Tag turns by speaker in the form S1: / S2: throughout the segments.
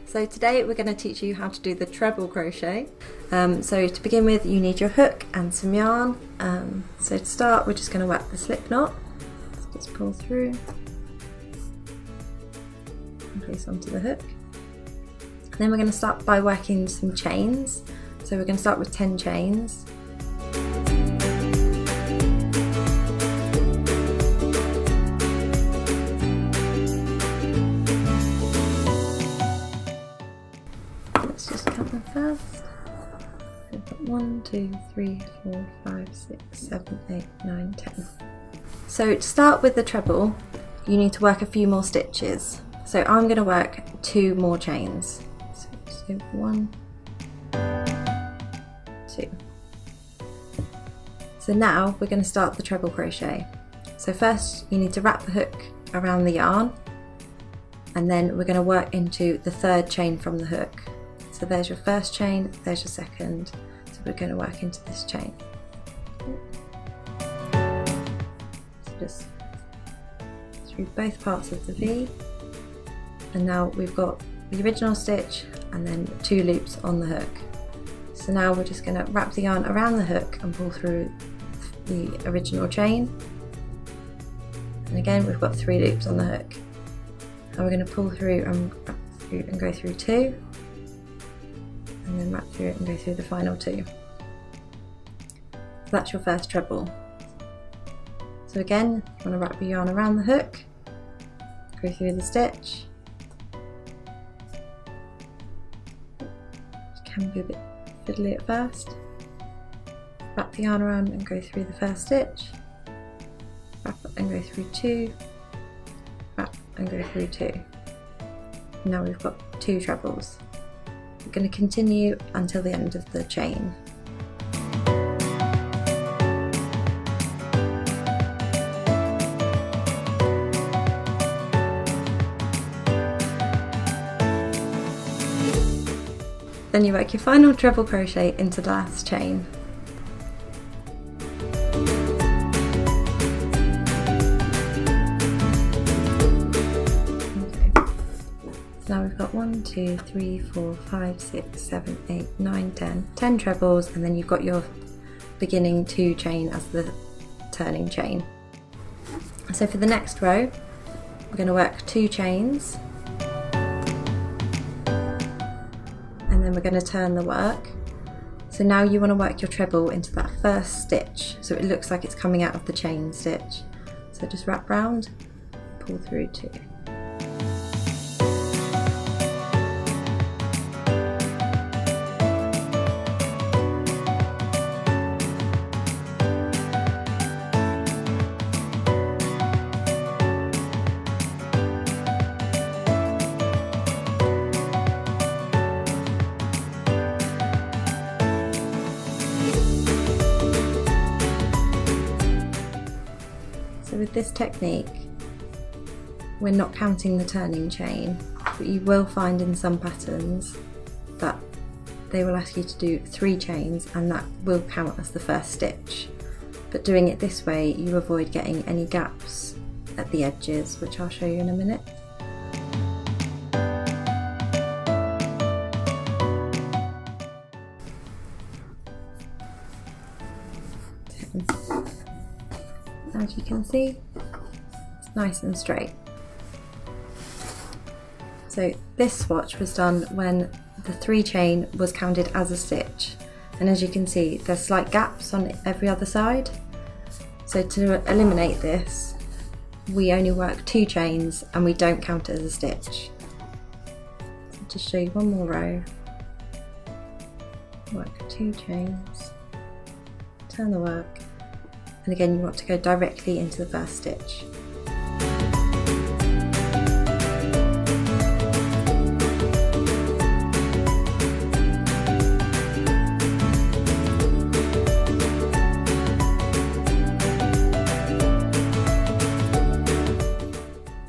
S1: So today we're going to teach you how to do the treble crochet. So to begin with, you need your hook and some yarn. So to start, we're just going to work the slip knot. So just pull through and place onto the hook. And then we're going to start by working some chains. So we're going to start with 10 chains. Let's just count them first. We've got 1, 2, 3, 4, 5, 6, 7, 8, 9, 10. So to start with the treble, you need to work a few more stitches. So I'm going to work 2 more chains. So 1, 2. So now we're going to start the treble crochet. So first you need to wrap the hook around the yarn, and then we're going to work into the 3rd chain from the hook. So there's your first chain, there's your second. So we're going to work into this chain. So just through both parts of the V. And now we've got the original stitch and then 2 loops on the hook. So now we're just going to wrap the yarn around the hook and pull through the original chain. And again, we've got 3 loops on the hook. And we're going to pull through and wrap through and go through 2. And then wrap through it and go through the final 2. So that's your first treble. So again, you want to wrap your yarn around the hook, go through the stitch. It can be a bit fiddly at first. Wrap the yarn around and go through the first stitch. Wrap and go through 2. Wrap and go through 2. Now we've got 2 trebles. We're going to continue until the end of the chain. Then you work your final treble crochet into the last chain. Now we've got 1, 2, 3, 4, 5, 6, 7, 8, 9, 10. 10 trebles, and then you've got your beginning 2 chain as the turning chain. So for the next row, we're going to work 2 chains, and then we're going to turn the work. So now you want to work your treble into that first stitch, so it looks like it's coming out of the chain stitch. So just wrap round, pull through 2. So with this technique, we're not counting the turning chain, but you will find in some patterns that they will ask you to do 3 chains, and that will count as the first stitch. But doing it this way, you avoid getting any gaps at the edges, which I'll show you in a minute. As you can see, it's nice and straight. So this swatch was done when the 3 chain was counted as a stitch, and as you can see, there's slight gaps on every other side. So to eliminate this, we only work 2 chains and we don't count it as a stitch. So just show you one more row. Work 2 chains, turn the work. And again, you want to go directly into the first stitch.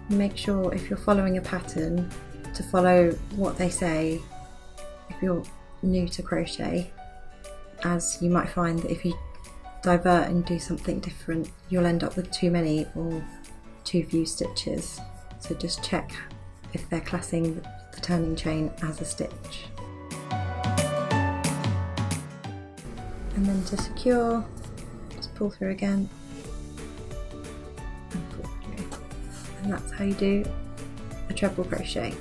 S1: Make sure if you're following a pattern to follow what they say if you're new to crochet, as you might find that if you divert and do something different, you'll end up with too many or too few stitches. So just check if they're classing the the turning chain as a stitch. And then to secure, just pull through again and pull through. And that's how you do a treble crochet.